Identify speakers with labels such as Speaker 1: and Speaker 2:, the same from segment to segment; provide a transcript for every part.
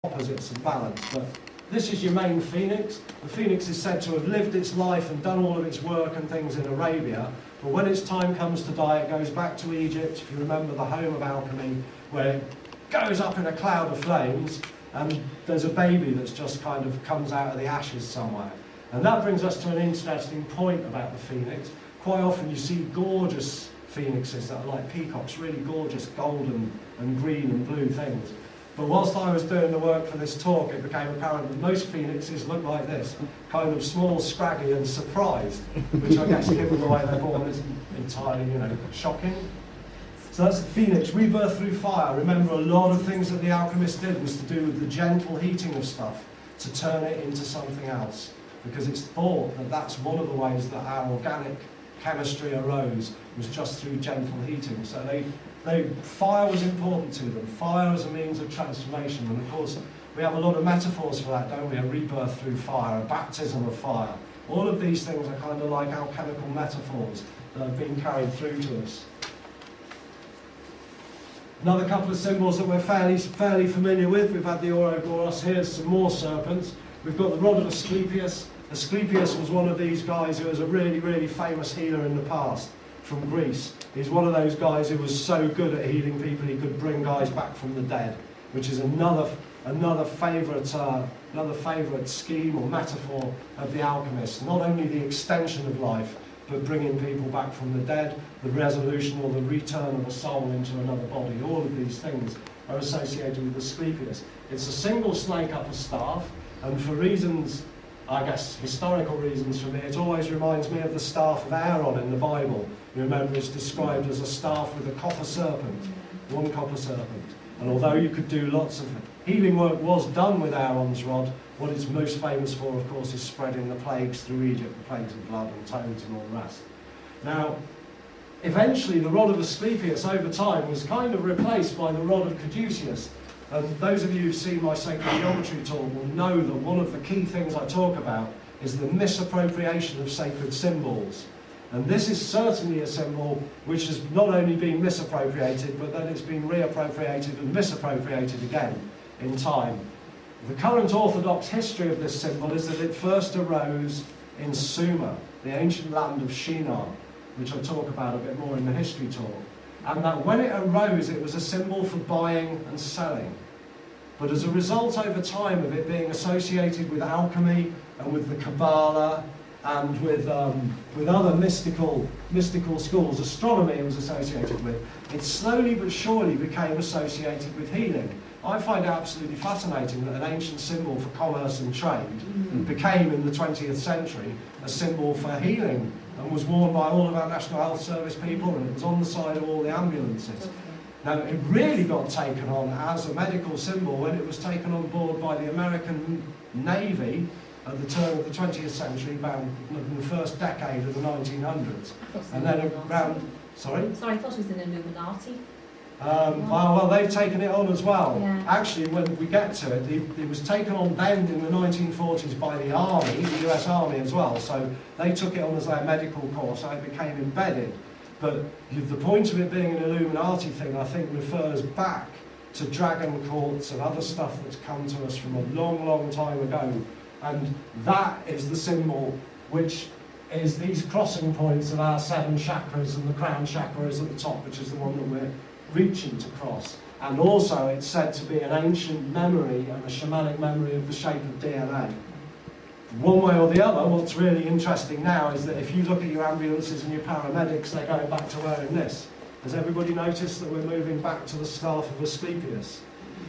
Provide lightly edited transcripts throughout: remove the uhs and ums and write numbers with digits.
Speaker 1: opposites and balance. But this is your main phoenix. The phoenix is said to have lived its life and done all of its work and things in Arabia, but when its time comes to die, it goes back to Egypt, if you remember the home of alchemy, where it goes up in a cloud of flames, and there's a baby that's just kind of comes out of the ashes somewhere. And that brings us to an interesting point about the phoenix. Quite often you see gorgeous phoenixes that are like peacocks, really gorgeous golden and green and blue things. But whilst I was doing the work for this talk, it became apparent that most phoenixes look like this, kind of small, scraggy and surprised, which I guess given the way they're born isn't entirely, shocking. So that's the phoenix, rebirth through fire. Remember, a lot of things that the alchemist did was to do with the gentle heating of stuff, to turn it into something else. Because it's thought that that's one of the ways that our organic chemistry arose, was just through gentle heating. So fire was important to them. Fire as a means of transformation. And of course, we have a lot of metaphors for that, don't we? A rebirth through fire, a baptism of fire. All of these things are kind of like alchemical metaphors that have been carried through to us. Another couple of symbols that we're fairly familiar with. We've had the Ouroboros. Here's some more serpents. We've got the rod of Asclepius. Asclepius was one of these guys who was a really, really famous healer in the past from Greece. He's one of those guys who was so good at healing people he could bring guys back from the dead, which is another favourite scheme or metaphor of the alchemist. Not only the extension of life, but bringing people back from the dead, the resolution or the return of a soul into another body. All of these things are associated with Asclepius. It's a single snake up a staff, and for reasons, I guess, historical reasons for me, it always reminds me of the staff of Aaron in the Bible. You remember it's described as a staff with a copper serpent, one copper serpent. And although you could do lots of healing work was done with Aaron's rod, what it's most famous for, of course, is spreading the plagues through Egypt, the plagues of blood and toads and all the rest. Now, eventually the rod of Asclepius over time was kind of replaced by the rod of Caduceus. And those of you who've seen my sacred geometry talk will know that one of the key things I talk about is the misappropriation of sacred symbols. And this is certainly a symbol which has not only been misappropriated, but then it's been reappropriated and misappropriated again in time. The current orthodox history of this symbol is that it first arose in Sumer, the ancient land of Shinar, which I'll talk about a bit more in the history talk. And that when it arose, it was a symbol for buying and selling. But as a result over time of it being associated with alchemy and with the Kabbalah and with other mystical schools, astronomy it was associated with, it slowly but surely became associated with healing. I find it absolutely fascinating that an ancient symbol for commerce and trade became in the 20th century a symbol for healing and was worn by all of our National Health Service people, and it was on the side of all the ambulances. Now, it really got taken on as a medical symbol when it was taken on board by the American Navy at the turn of the 20th century, about in the first decade of the 1900s. And then around... Sorry?
Speaker 2: Sorry, I thought it was an Illuminati.
Speaker 1: Well, they've taken it on as well.
Speaker 2: Yeah.
Speaker 1: Actually, when we get to it, it was taken on then in the 1940s by the Army, the US Army as well. So they took it on as their medical corps, so it became embedded. But the point of it being an Illuminati thing, I think, refers back to dragon courts and other stuff that's come to us from a long, long time ago. And that is the symbol which is these crossing points of our 7 chakras, and the crown chakra is at the top, which is the one that we're reaching to cross. And also it's said to be an ancient memory and a shamanic memory of the shape of DNA. One way or the other, what's really interesting now is that if you look at your ambulances and your paramedics, they're going back to wearing this. Has everybody noticed that we're moving back to the staff of Asclepius?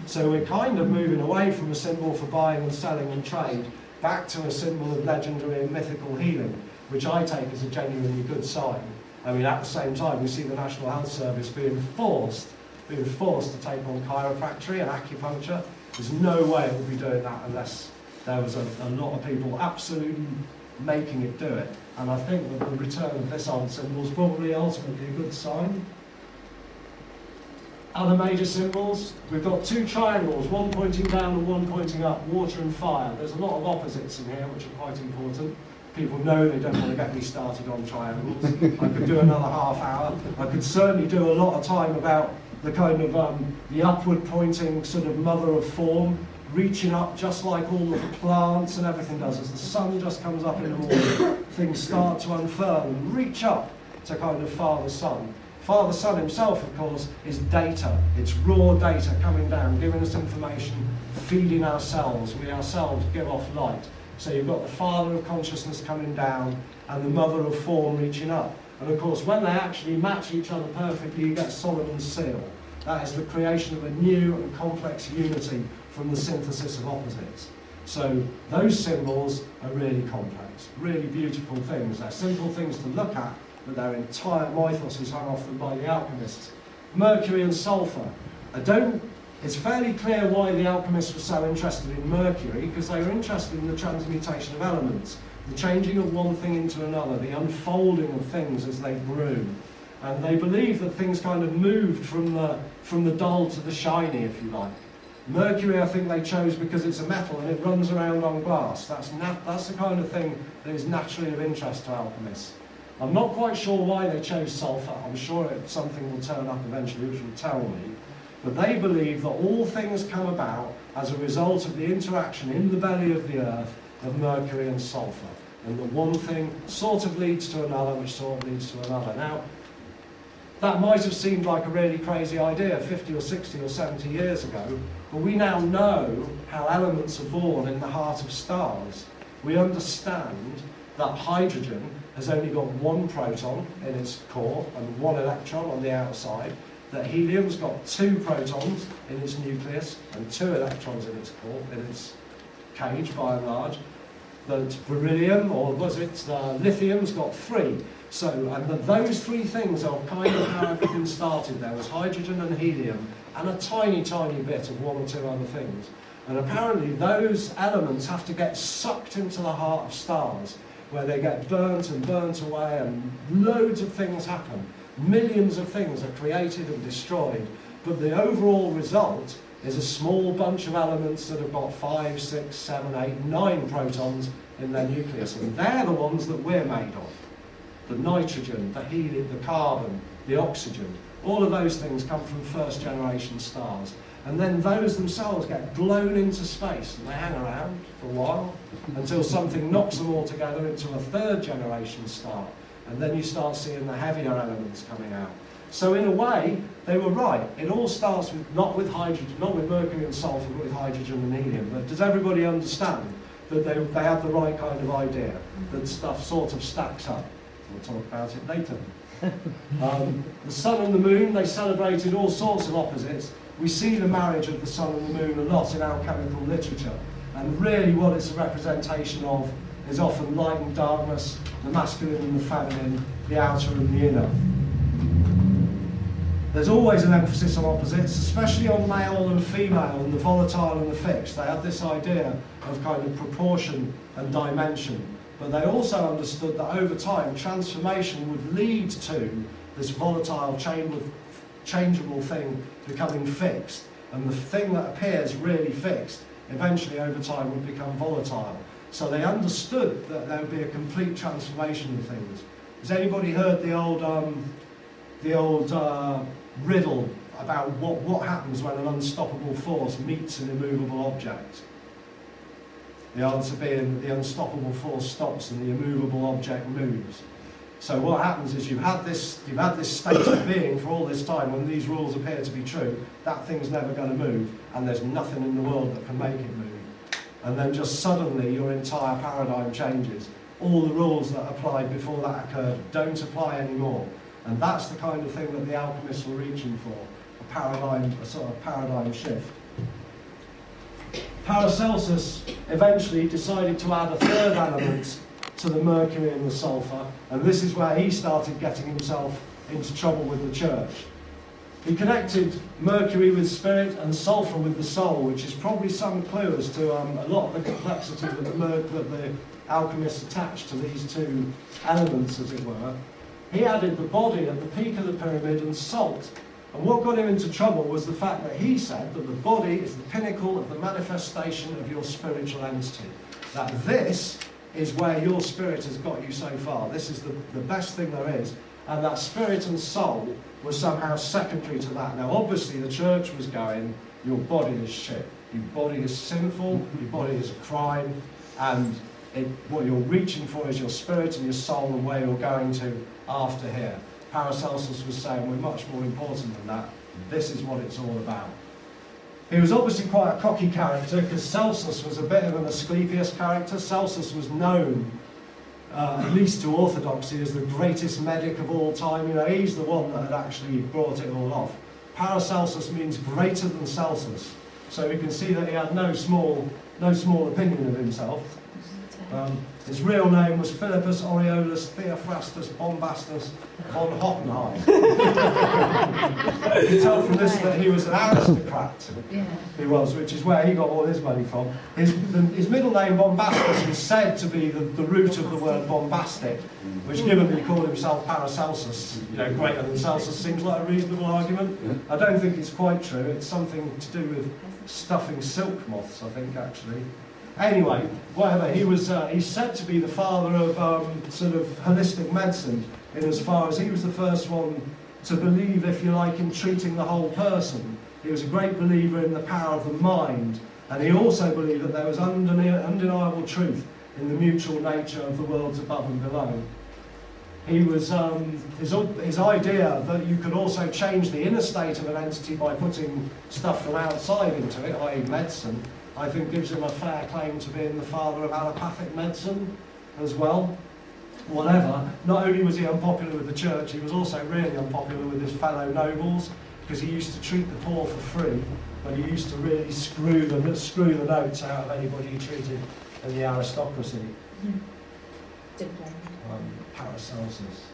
Speaker 1: So we're kind of moving away from a symbol for buying and selling and trade, back to a symbol of legendary and mythical healing, which I take as a genuinely good sign. I mean, at the same time, we see the National Health Service being forced to take on chiropractic and acupuncture. There's no way it would be doing that unless there was a lot of people absolutely making it do it. And I think that the return of this old symbol is probably ultimately a good sign. Other major symbols, we've got 2 triangles, one pointing down and one pointing up, water and fire. There's a lot of opposites in here, which are quite important. People know they don't want to get me started on triangles. I could do another half hour. I could certainly do a lot of time about the kind of the upward pointing sort of mother of form reaching up just like all of the plants and everything does. As the sun just comes up in the morning, things start to unfurl and reach up to kind of Father Son. Father Son himself, of course, is data. It's raw data coming down, giving us information, feeding ourselves. We ourselves give off light. So you've got the Father of consciousness coming down and the Mother of form reaching up. And of course, when they actually match each other perfectly, you get Solomon's seal. That is the creation of a new and complex unity from the synthesis of opposites. So those symbols are really complex, really beautiful things. They're simple things to look at, but their entire mythos is hung off them by the alchemists. Mercury and sulphur. It's fairly clear why the alchemists were so interested in Mercury, because they were interested in the transmutation of elements, the changing of one thing into another, the unfolding of things as they grew. And they believed that things kind of moved from the dull to the shiny, if you like. Mercury, I think they chose because it's a metal and it runs around on glass. That's the kind of thing that is naturally of interest to alchemists. I'm not quite sure why they chose sulphur. I'm sure something will turn up eventually which will tell me. But they believe that all things come about as a result of the interaction in the belly of the earth of mercury and sulphur. And that one thing sort of leads to another, which sort of leads to another. Now, that might have seemed like a really crazy idea 50 or 60 or 70 years ago, but we now know how elements are born in the heart of stars. We understand that hydrogen has only got one proton in its core and one electron on the outside, that helium's got 2 protons in its nucleus and 2 electrons in its core, in its cage by and large, that beryllium, or was it lithium's got 3. So, and that those 3 things are kind of how everything started. There was hydrogen and helium and a tiny, tiny bit of 1 or 2 other things. And apparently those elements have to get sucked into the heart of stars, where they get burnt and burnt away and loads of things happen. Millions of things are created and destroyed, but the overall result is a small bunch of elements that have got 5, 6, 7, 8, 9 protons in their nucleus, and they're the ones that we're made of. The nitrogen, the helium, the carbon, the oxygen, all of those things come from first generation stars. And then those themselves get blown into space and they hang around for a while until something knocks them all together into a 3rd generation star. And then you start seeing the heavier elements coming out. So in a way, they were right. It all starts with, not with hydrogen, not with mercury and sulphur, but with hydrogen and helium. But does everybody understand that they have the right kind of idea, that stuff sort of stacks up? We'll talk about it later. The sun and the moon, they celebrated all sorts of opposites. We see the marriage of the sun and the moon a lot in alchemical literature. And really what it's a representation of is often light and darkness, the masculine and the feminine, the outer and the inner. There's always an emphasis on opposites, especially on male and female and the volatile and the fixed. They had this idea of kind of proportion and dimension. But they also understood that over time, transformation would lead to this volatile, changeable thing becoming fixed. And the thing that appears really fixed, eventually over time would become volatile. So they understood that there would be a complete transformation of things. Has anybody heard the old riddle about what happens when an unstoppable force meets an immovable object? The answer being that the unstoppable force stops and the immovable object moves. So what happens is you've had this state of being for all this time when these rules appear to be true, that thing's never going to move, and there's nothing in the world that can make it move. And then just suddenly your entire paradigm changes. All the rules that applied before that occurred don't apply anymore. And that's the kind of thing that the alchemists were reaching for, a sort of paradigm shift. Paracelsus eventually decided to add a 3rd element to the mercury and the sulphur, and this is where he started getting himself into trouble with the church. He connected mercury with spirit and sulphur with the soul, which is probably some clue as to a lot of the complexity that the alchemists attached to these 2 elements, as it were. He added the body at the peak of the pyramid and salt. And what got him into trouble was the fact that he said that the body is the pinnacle of the manifestation of your spiritual entity. That this is where your spirit has got you so far. This is the best thing there is. And that spirit and soul was somehow secondary to that. Now obviously the church was going, your body is shit. Your body is sinful, your body is a crime, and what you're reaching for is your spirit and your soul and where you're going to after here. Paracelsus was saying we're much more important than that. This is what it's all about. He was obviously quite a cocky character because Celsus was a bit of an Asclepius character. Celsus was known, at least to orthodoxy, as the greatest medic of all time. You know, he's the one that had actually brought it all off. Paracelsus means greater than Celsus. So we can see that he had no small opinion of himself. His real name was Philippus Aureolus Theophrastus Bombastus von Hockenheim. You can tell from this that he was an aristocrat.
Speaker 2: Yeah.
Speaker 1: He was, which is where he got all his money from. His middle name, Bombastus, is said to be the root of the word bombastic, which, given he called himself Paracelsus, you know, greater than Celsus, seems like a reasonable argument. I don't think it's quite true. It's something to do with stuffing silk moths, I think, actually. Anyway, whatever, he's said to be the father of sort of holistic medicine, in as far as he was the first one to believe, if you like, in treating the whole person. He was a great believer in the power of the mind, and he also believed that there was undeniable truth in the mutual nature of the worlds above and below. He was, his idea that you could also change the inner state of an entity by putting stuff from outside into it, i.e. medicine, I think gives him a fair claim to being the father of allopathic medicine as well. Whatever, not only was he unpopular with the church, he was also really unpopular with his fellow nobles, because he used to treat the poor for free, but he used to really screw the notes out of anybody he treated in the aristocracy. Paracelsus.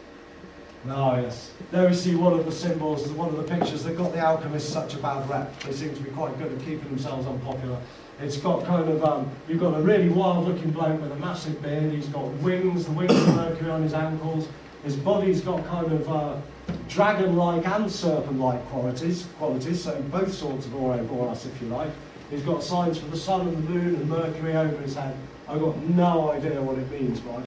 Speaker 1: Oh yes, there we see one of the symbols, one of the pictures that got the alchemists such a bad rep. They seem to be quite good at keeping themselves unpopular. It's got kind of, you've got a really wild looking bloke with a massive beard. He's got wings, the wings of Mercury on his ankles. His body's got kind of dragon-like and serpent-like qualities, so both sorts of Ouroboros, if you like. He's got signs for the sun and the moon and Mercury over his head. I've got no idea what it means, but